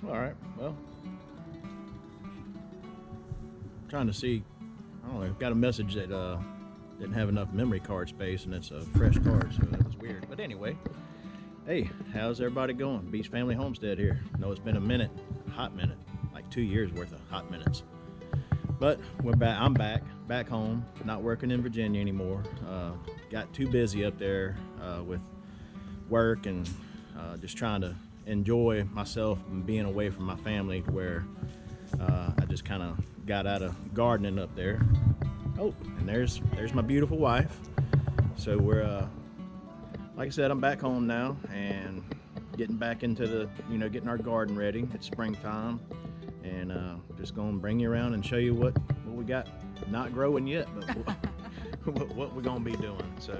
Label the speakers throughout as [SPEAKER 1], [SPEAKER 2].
[SPEAKER 1] All right, well, trying to see, I don't know, got a message that didn't have enough memory card space, and it's a fresh card, so that was weird. But anyway, hey, how's everybody going? Beach Family Homestead here. No, it's been a minute, a hot minute, like 2 years worth of hot minutes. But we're back. I'm back home, not working in Virginia anymore. Got too busy up there with work and just trying to enjoy myself and being away from my family, to where I just kind of got out of gardening up there. Oh, and there's my beautiful wife. So we're like I said, I'm back home now and getting back into the, getting our garden ready. It's springtime, and just gonna bring you around and show you what we got, not growing yet, but what we're gonna be doing. So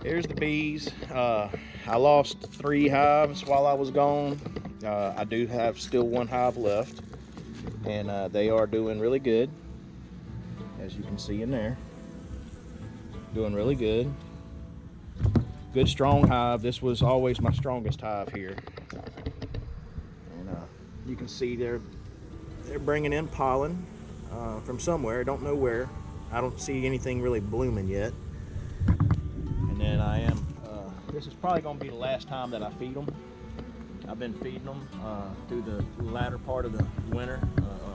[SPEAKER 1] here's the bees. I lost 3 hives while I was gone. I do have still 1 hive left, and they are doing really good, as you can see in there. Doing really good. Good strong hive. This was always my strongest hive here, and you can see they're bringing in pollen from somewhere. I don't know where. I don't see anything really blooming yet. And then this is probably going to be the last time that I feed them. I've been feeding them through the latter part of the winter,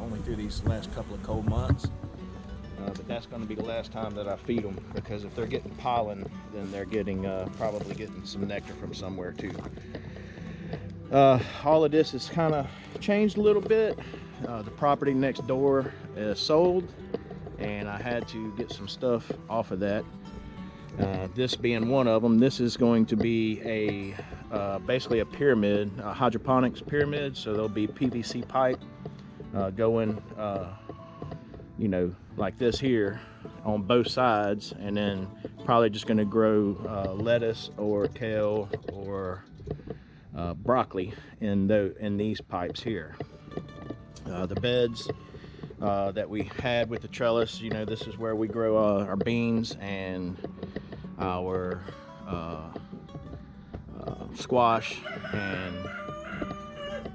[SPEAKER 1] only through these last couple of cold months. But that's going to be the last time that I feed them, because if they're getting pollen, then they're probably getting some nectar from somewhere too. All of this has kind of changed a little bit. The property next door is sold, and I had to get some stuff off of that. This being one of them. This is going to be basically a pyramid, a hydroponics pyramid. So there'll be PVC pipe going, like this here on both sides, and then probably just going to grow lettuce or kale or broccoli in these pipes here. The beds that we had with the trellis, this is where we grow our beans and our squash and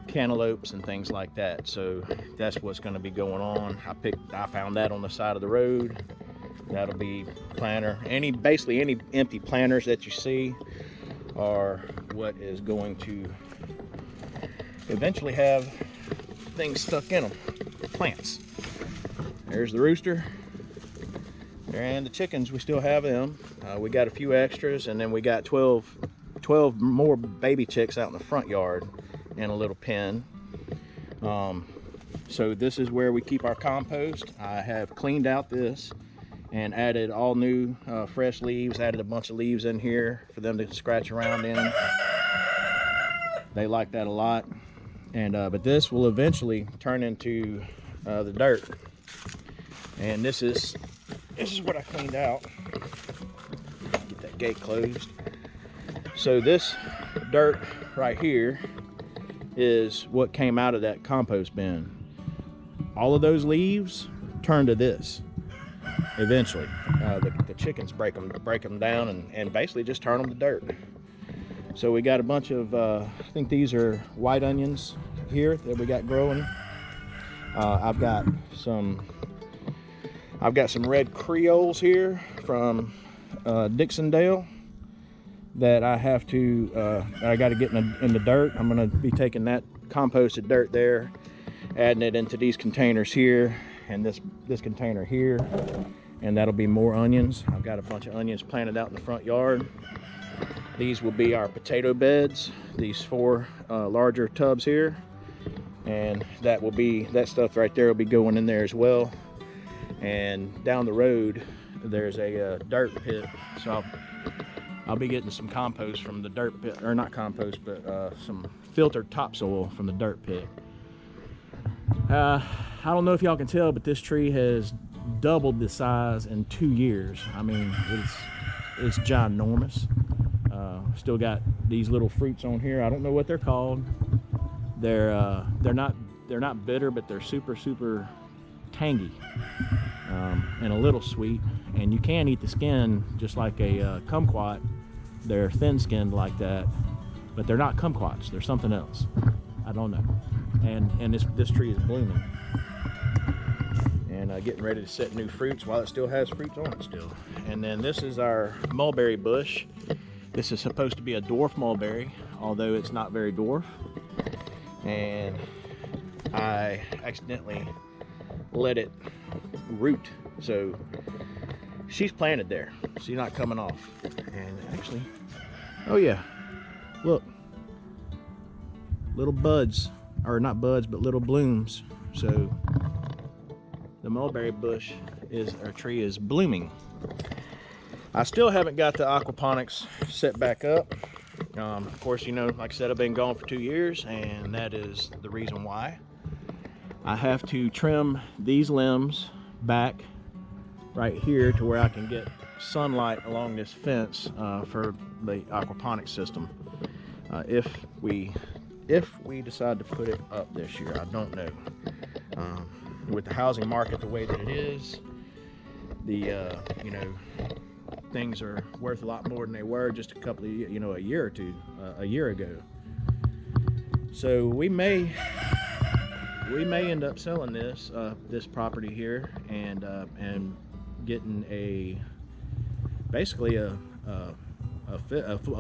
[SPEAKER 1] cantaloupes and things like that. So that's what's going to be going on. I found that on the side of the road. That'll be planter. Basically any empty planters that you see are what is going to eventually have things stuck in them, plants. There's the rooster, and the chickens, we still have them. We got a few extras, and then we got 12 more baby chicks out in the front yard in a little pen. So this is where we keep our compost. I have cleaned out this and added all new fresh leaves, added a bunch of leaves in here for them to scratch around in. They like that a lot. And but this will eventually turn into the dirt. And this is what I cleaned out. Get that gate closed. So this dirt right here is what came out of that compost bin. All of those leaves turn to this eventually. The chickens break them down and basically just turn them to dirt. So we got a bunch of I think these are white onions here that we got growing. I've got some red Creoles here from Dixondale that I have to I got to get in the dirt. I'm going to be taking that composted dirt there, adding it into these containers here and this container here, and that'll be more onions. I've got a bunch of onions planted out in the front yard. These will be our potato beds, these 4 larger tubs here, and that stuff right there will be going in there as well. And down the road there's a dirt pit, so I'll be getting some compost from the dirt pit, or not compost, but some filtered topsoil from the dirt pit. I don't know if y'all can tell, but this tree has doubled the size in 2 years. I mean, it's ginormous. Still got these little fruits on here. I don't know what they're called. They're not bitter, but they're super tangy and a little sweet. And you can eat the skin just like a kumquat. They're thin-skinned like that, but they're not kumquats. They're something else. I don't know. and this tree is blooming and getting ready to set new fruits while it still has fruits on it still. And then this is our mulberry bush. This is supposed to be a dwarf mulberry, although it's not very dwarf. And I accidentally let it root, so she's planted there. She's not coming off. And actually, oh yeah, look, little buds, or not buds, but little blooms. So the mulberry bush or tree is blooming. I still haven't got the aquaponics set back up. Of course, you know, like I said, I've been gone for 2 years, and that is the reason why. I have to trim these limbs back right here to where I can get sunlight along this fence for the aquaponics system. If we decide to put it up this year, I don't know. With the housing market the way that it is, the you know, things are worth a lot more than they were just a couple of, you know, a year or two, a year ago. So we may end up selling this property here and getting basically a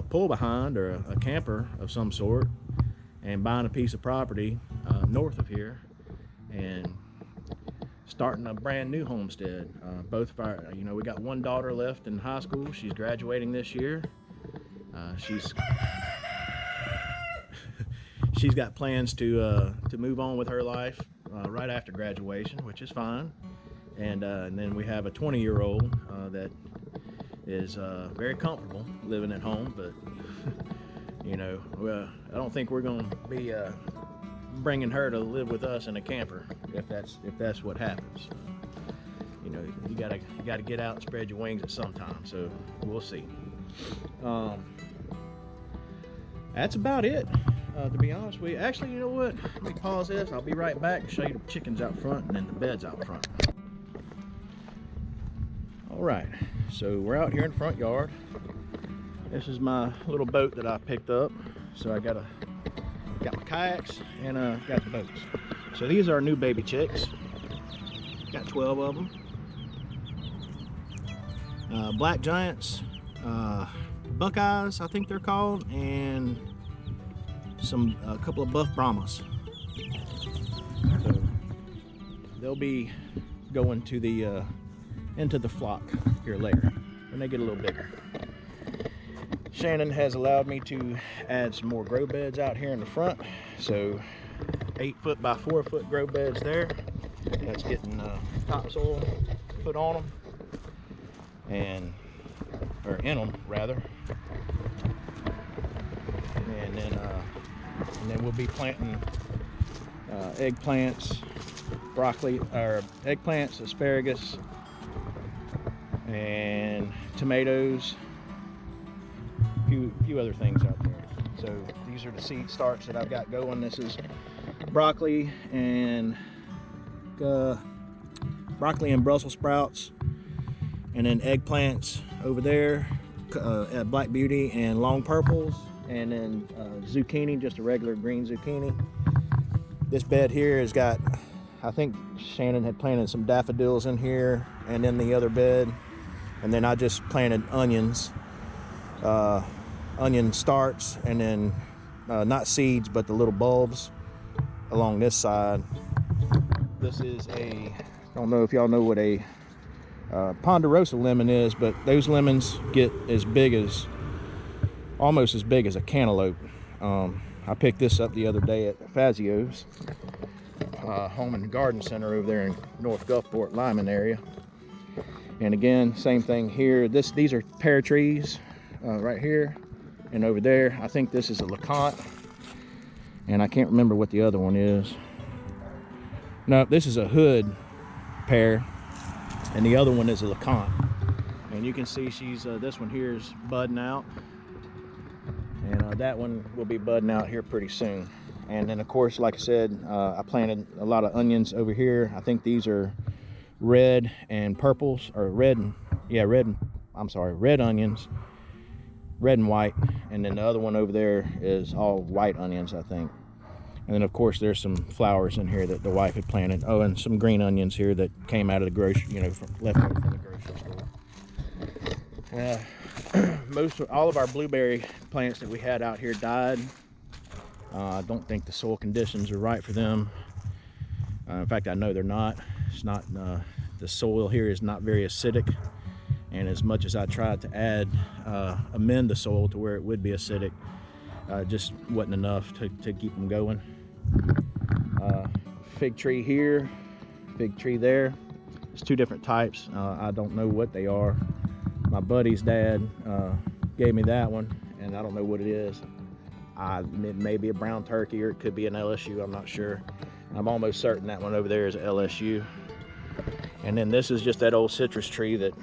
[SPEAKER 1] pull behind or a camper of some sort, and buying a piece of property north of here and starting a brand new homestead. Both of our, you know, we got one daughter left in high school. She's graduating this year. She's got plans to move on with her life right after graduation, which is fine. And then we have a 20-year-old that is very comfortable living at home, but you know, I don't think we're going to be bringing her to live with us in a camper if that's what happens. You know, you gotta get out and spread your wings at some time. So we'll see. That's about it. To be honest with you, actually, you know what? Let me pause this. I'll be right back and show you the chickens out front and then the beds out front. All right, so we're out here in the front yard. This is my little boat that I picked up. So I got my kayaks and got the boats. So these are our new baby chicks. Got 12 of them. Black giants, buckeyes, I think they're called, and a couple of buff brahmas. So they'll be going to the into the flock here later when they get a little bigger. Shannon has allowed me to add some more grow beds out here in the front. So 8-foot by 4-foot grow beds there. That's getting topsoil put on them, or in them rather. And then we'll be planting eggplants, broccoli, or eggplants, asparagus, and tomatoes. Few other things out there. So these are the seed starts that I've got going. This is broccoli and Brussels sprouts, and then eggplants over there, black beauty and long purples, and then zucchini, just a regular green zucchini. This bed here has got, I think Shannon had planted some daffodils in here, and then the other bed, and then I just planted onions. Onion starts, and then not seeds but the little bulbs along this side. This is I don't know if y'all know what a ponderosa lemon is, but those lemons get almost as big as a cantaloupe. I picked this up the other day at Fazio's Home and Garden Center over there in North Gulfport, Lyman area. And again, same thing here. These are pear trees right here and over there. I think this is a LeConte, and I can't remember what the other one is. No, this is a hood pear, and the other one is a LeConte. And you can see this one here is budding out, and that one will be budding out here pretty soon. And then of course, like I said, I planted a lot of onions over here. I think these are red and purples, or red onions, red and white. And then the other one over there is all white onions, I think. And then of course there's some flowers in here that the wife had planted. Oh, and some green onions here that came out of the grocery, you know, from leftover from the grocery store. All of our blueberry plants that we had out here died. I don't think the soil conditions are right for them. In fact, I know they're not. It's not. The soil here is not very acidic, and as much as I tried to amend the soil to where it would be acidic, just wasn't enough to keep them going. Fig tree here, fig tree there. There's two different types. I don't know what they are. My buddy's dad gave me that one, and I don't know what it is. It may be a brown turkey, or it could be an LSU. I'm not sure. I'm almost certain that one over there is LSU. And then this is just that old citrus tree that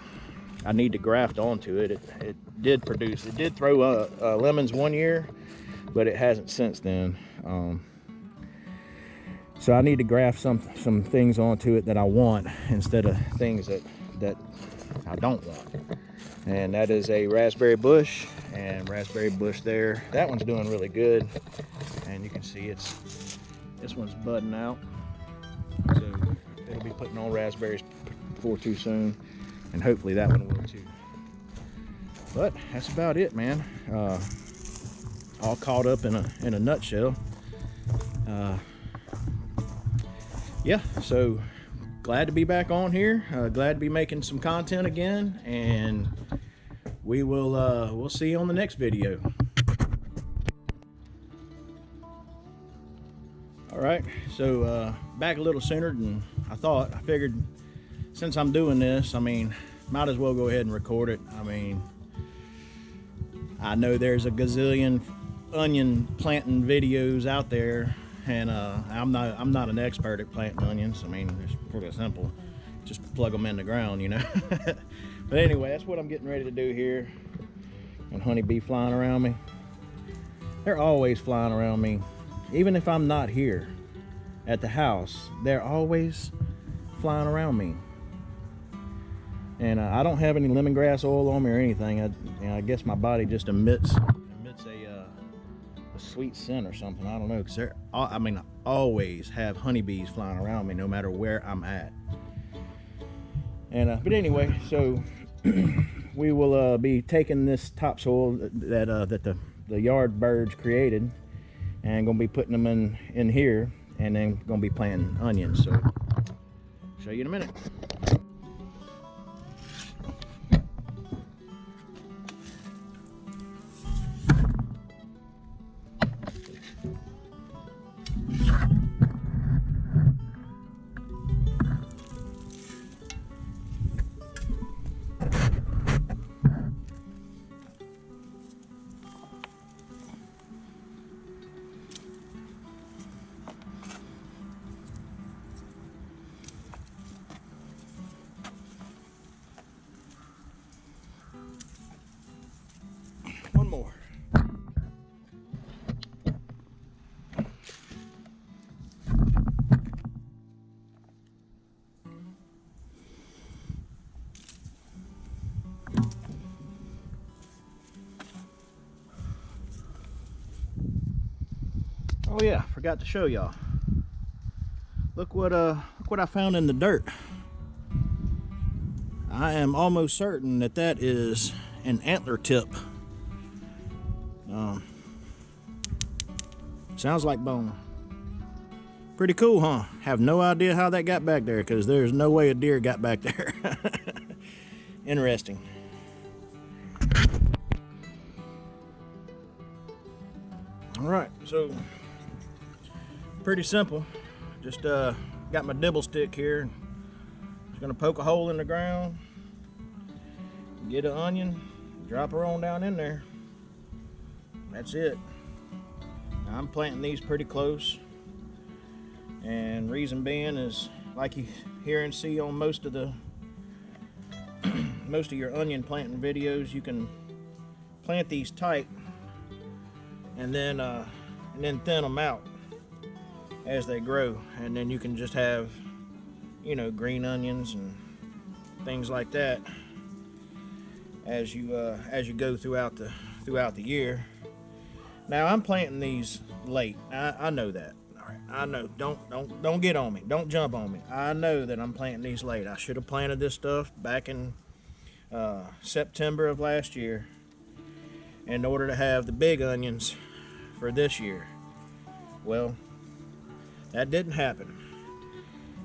[SPEAKER 1] I need to graft onto it. It did produce. It did throw lemons one year, but it hasn't since then. So I need to graft some things onto it that I want instead of things that I don't want. And that is a raspberry bush, and raspberry bush there. That one's doing really good, and you can see this one's budding out. So it'll be putting on raspberries before too soon, and hopefully that one will too. But that's about it, man. All caught up in a nutshell. Yeah, so glad to be back on here. Glad to be making some content again, and we'll see you on the next video. All right, so back a little sooner than I thought. I figured since I'm doing this, I mean, might as well go ahead and record it. I mean, I know there's a gazillion onion planting videos out there, and I'm not an expert at planting onions. I mean, it's pretty simple. Just plug them in the ground, you know. But anyway, that's what I'm getting ready to do here. And honeybee flying around me. They're always flying around me. Even if I'm not here at the house, they're always flying around me. And I don't have any lemongrass oil on me or anything. I guess my body just emits a sweet scent or something. I don't know, because I always have honeybees flying around me no matter where I'm at. And but anyway, so we will be taking this topsoil that the yard birds created, and gonna be putting them in here, and then gonna be planting onions. So show you in a minute. One more. Oh yeah, forgot to show y'all. Look what I found in the dirt. I am almost certain that is an antler tip. Sounds like bone. Pretty cool, huh? Have no idea how that got back there, because there's no way a deer got back there. Interesting. All right, so pretty simple. Just got my dibble stick here. Just gonna poke a hole in the ground, get an onion, drop her on down in there. That's it. Now, I'm planting these pretty close, and reason being is, like you hear and see on most of your onion planting videos, you can plant these tight and then thin them out as they grow, and then you can just have, you know, green onions and things like that as you go throughout the year. Now I'm planting these late. I know that. right, I know. Don't get on me. Don't jump on me. I know that I'm planting these late. I should have planted this stuff back in September of last year in order to have the big onions for this year. Well, that didn't happen.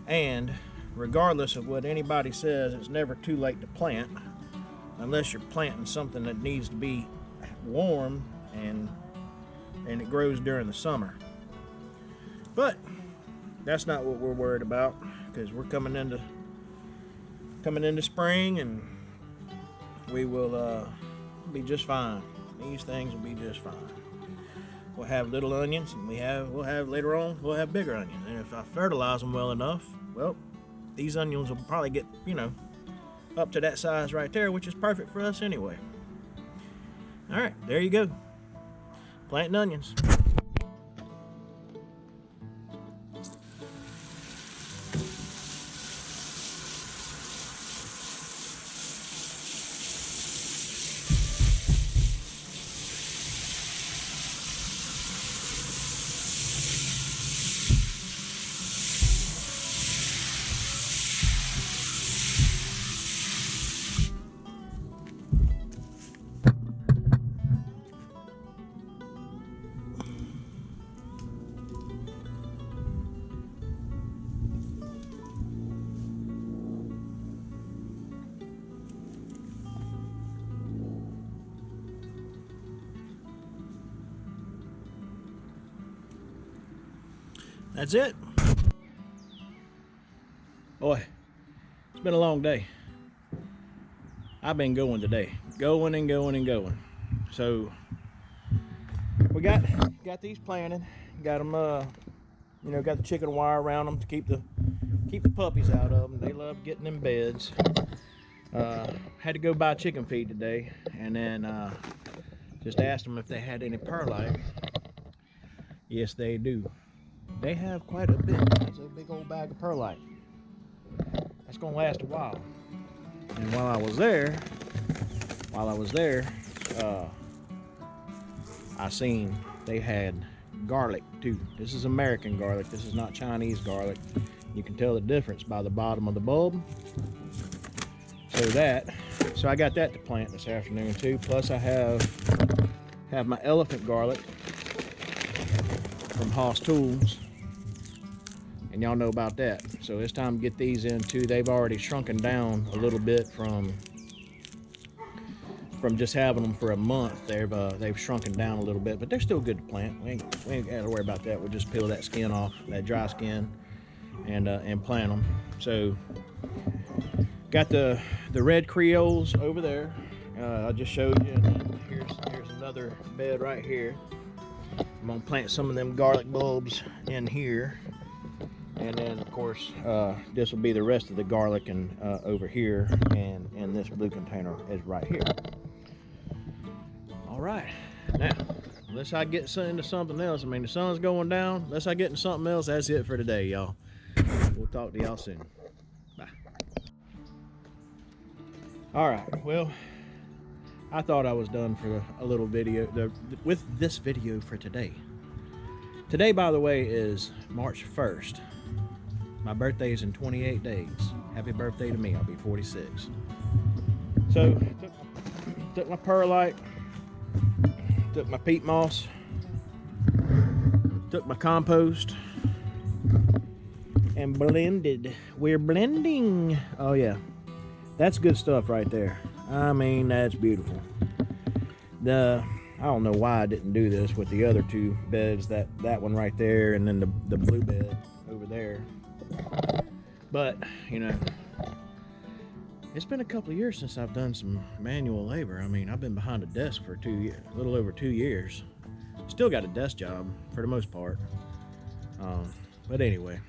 [SPEAKER 1] And regardless of what anybody says, it's never too late to plant unless you're planting something that needs to be warm and it grows during the summer. But that's not what we're worried about, because we're coming into spring, and we will be just fine. These things will be just fine. We'll have little onions, and we'll have later on we'll have bigger onions. And if I fertilize them well enough, well, these onions will probably get, up to that size right there, which is perfect for us anyway. All right, there you go. Planting onions. That's it. Boy, it's been a long day. I've been going today. Going and going and going. So we got these planted. Got them got the chicken wire around them to keep the puppies out of them. They love getting in beds. Had to go buy chicken feed today, and then just asked them if they had any perlite. Yes, they do. They have quite a bit. That's a big old bag of perlite. That's gonna last a while. And while I was there, I seen they had garlic too. This is American garlic. This is not Chinese garlic. You can tell the difference by the bottom of the bulb. So I got that to plant this afternoon too. Plus I have my elephant garlic from Hoss Tools, and y'all know about that. So it's time to get these in too. They've already shrunken down a little bit from just having them for a month. They've shrunken down a little bit, but they're still good to plant. We ain't got to worry about that. We'll just peel that skin off, that dry skin, and plant them. So got the red Creoles over there. I just showed you, and then here's another bed right here. I'm gonna plant some of them garlic bulbs in here, and then of course this will be the rest of the garlic and over here, and this blue container is right here. All right, now unless I get into something else, I mean the sun's going down, unless I get into something else, that's it for today, y'all. We'll talk to y'all soon. Bye. All right, well, I thought I was done for a little video with this video for today. Today, by the way, is March 1st. My birthday is in 28 days. Happy birthday to me. I'll be 46. So, took my perlite, took my peat moss, took my compost, and blended. We're blending. Oh yeah, that's good stuff right there. I mean, that's beautiful. I don't know why I didn't do this with the other two beds, that one right there, and then the blue bed over there. But, it's been a couple of years since I've done some manual labor. I mean, I've been behind a desk for a little over 2 years. Still got a desk job for the most part. But anyway.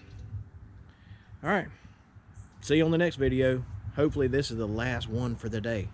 [SPEAKER 1] All right. See you on the next video. Hopefully this is the last one for the day.